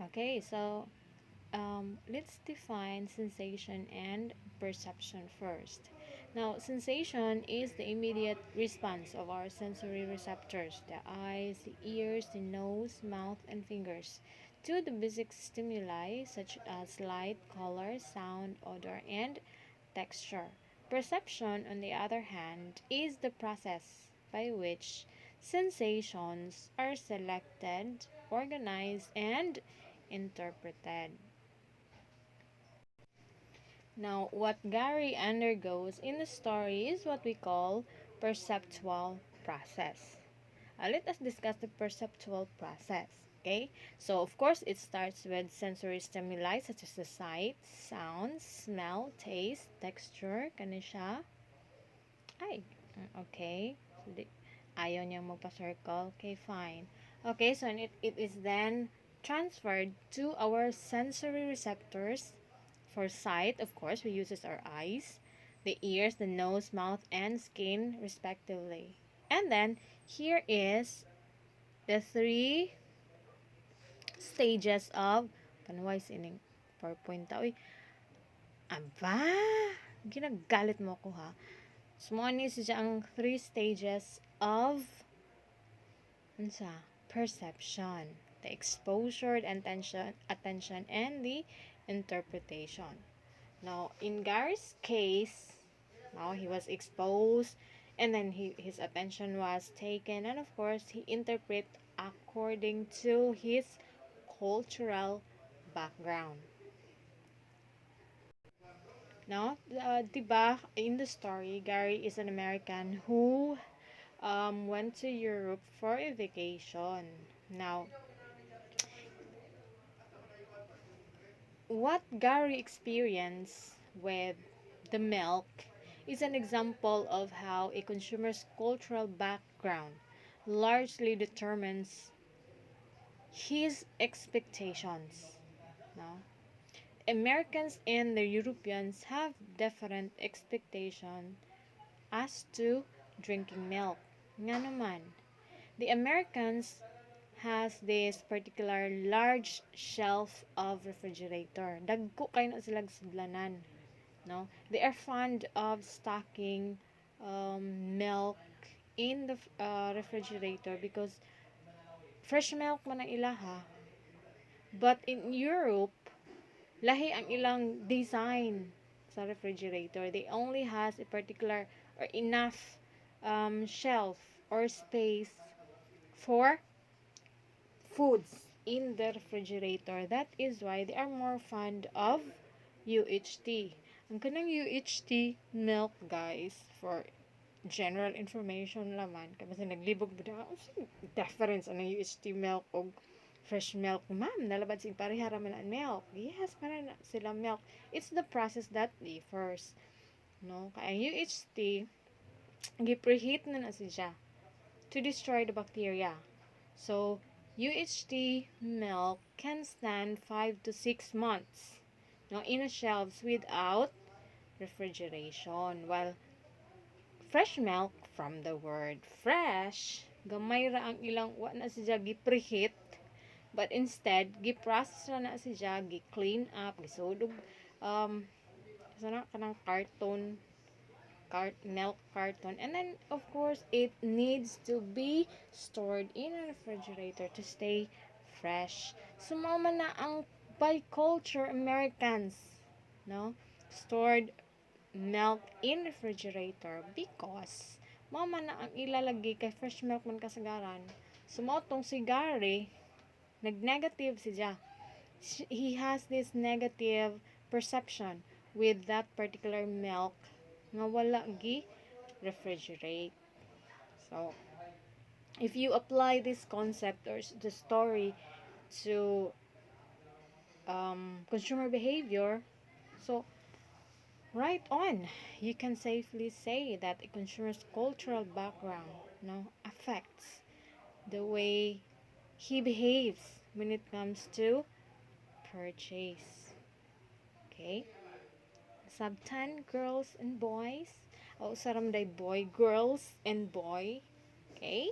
Okay, so let's define sensation and perception first. Now, sensation is the immediate response of our sensory receptors, the eyes, the ears, the nose, mouth, and fingers, to the basic stimuli such as light, color, sound, odor, and texture. Perception, on the other hand, is the process by which sensations are selected, organized, and interpreted. Now, what Gary undergoes in the story is what we call perceptual process. Let us discuss the perceptual process. Okay, so of course it starts with sensory stimuli such as the sight, sound, smell, taste, texture, kanisha. Ay, okay. So, ayaw niyang magpa-circle. Okay, fine. Okay, so it is then transferred to our sensory receptors. For sight, of course, we use our eyes, the ears, the nose, mouth, and skin, respectively. And then, here is the three stages of panuway sining PowerPoint ta. Uy, aba, ginagalit mo ko ha. So, mo ni siya ang three stages of unsa perception, the exposure, the attention, and the interpretation. Now, in Gary's case, now he was exposed, and then his attention was taken, and of course, he interpret according to his cultural background. Now, diba, in the story, Gary is an American who went to Europe for a vacation. Now, what Gary experienced with the milk is an example of how a consumer's cultural background largely determines his expectations. No? Americans and the Europeans have different expectations as to drinking milk. Nga naman, the Americans has this particular large shelf of refrigerator. Dagko kayo na silang sudlanan. No? They are fond of stocking milk in the refrigerator because fresh milk man ang ilaha. But in Europe, lahi ang ilang design sa refrigerator. They only has a particular or enough shelf or space for foods in the refrigerator. That is why they are more fond of UHT. Ang kanang UHT milk, guys, for general information laman, kasi naglibog ba difference ang UHT milk o fresh milk. Ma'am, nalabad sing parehara man ang milk. Yes, para na sila milk. It's the process that differs. No? Kaya ang UHT, gipreheat na siya to destroy the bacteria. So, UHT milk can stand 5 to 6 months in a shelves without refrigeration. While fresh milk, from the word fresh, gamay ra ang ilang wa na siya gi-preheat, but instead gi-process ra na siya, gi-clean up, gisudog sana kanang milk carton, and then of course it needs to be stored in a refrigerator to stay fresh. So mao man na ang by culture Americans, no, stored milk in refrigerator because mao man na ang ilalagi kay fresh milk man kasagaran. So mao tong si Gary nag-negative siya. He has this negative perception with that particular milk nga wala gi refrigerate. So, if you apply this concept or the story to consumer behavior, so right on, you can safely say that a consumer's cultural background affects the way he behaves when it comes to purchase. Okay? Subtan, girls and boys. O saram day boy, girls and boy. Okay?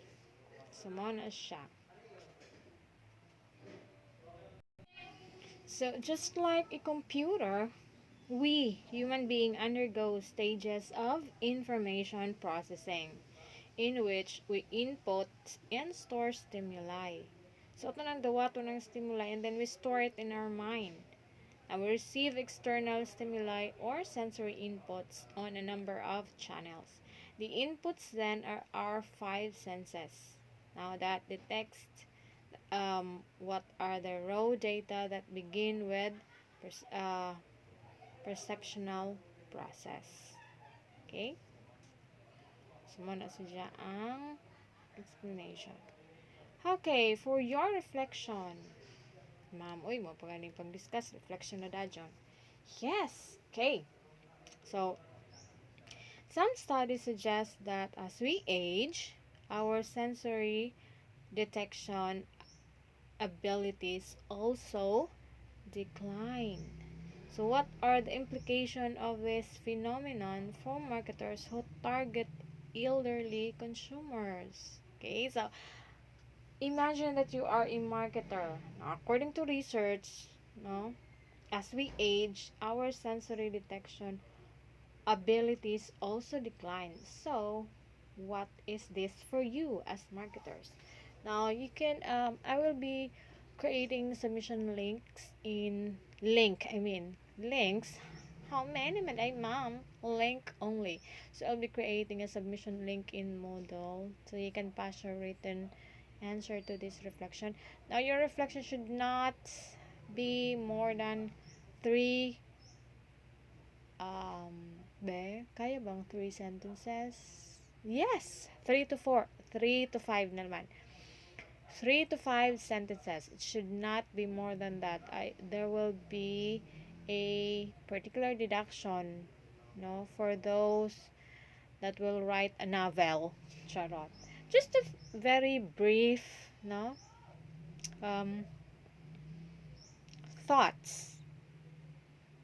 So mo na siya. So just like a computer, we human being undergo stages of information processing in which we input and store stimuli. So ito nang dawa to ng stimuli and then we store it in our mind. And we receive external stimuli or sensory inputs on a number of channels. The inputs then are our five senses. Now that detects what are the raw data that begin with per- uh, perceptual process. Okay? So, muna siya ang explanation. Okay, for your reflection. Ma'am, uy, mo pa ganing pag-discuss. Reflection na da dyan. Yes! Okay. So, some studies suggest that as we age, our sensory detection abilities also decline. So, what are the implications of this phenomenon for marketers who target elderly consumers? Okay, so imagine that you are a marketer. Now, according to research, no, as we age, our sensory detection abilities also decline. So, what is this for you as marketers? Now, you can, I will be creating submission links. How many man I ma'am? Link only. So, I'll be creating a submission link in Moodle so you can pass your written answer to this reflection. Now, your reflection should not be more than three kaya bang 3 sentences? Yes! 3 to 4. 3 to 5 naman. 3 to 5 sentences. It should not be more than that. There will be a particular deduction, no, for those that will write a novel. Charot. Just a very brief, no, um, thoughts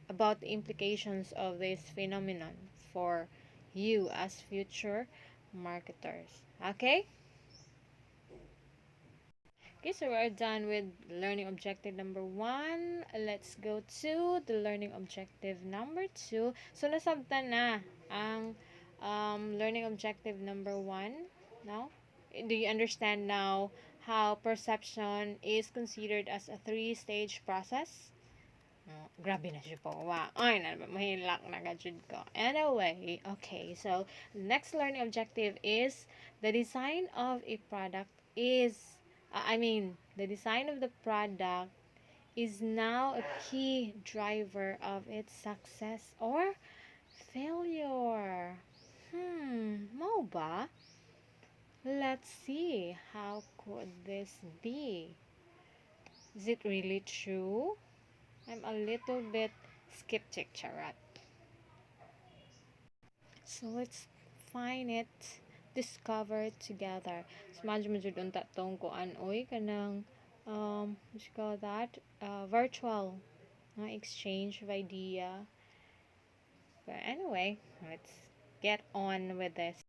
about the implications of this phenomenon for you as future marketers. Okay? Okay, so we're done with learning objective number 1. Let's go to the learning objective number 2. So, nasabtan na ang learning objective number 1. Now, do you understand now how perception is considered as a three-stage process? Oh, grabe na siya po. Wow. Ay, mahilak na gajud ko. Anyway, okay. So, next learning objective is the design of a product is, the design of the product is now a key driver of its success or failure. Mo ba? Let's see. How could this be? Is it really true? I'm a little bit skeptic, charot. So let's find it, discover together. So medyo unta tong kuan oy kanang what you call that? Virtual exchange of idea. But anyway, let's get on with this.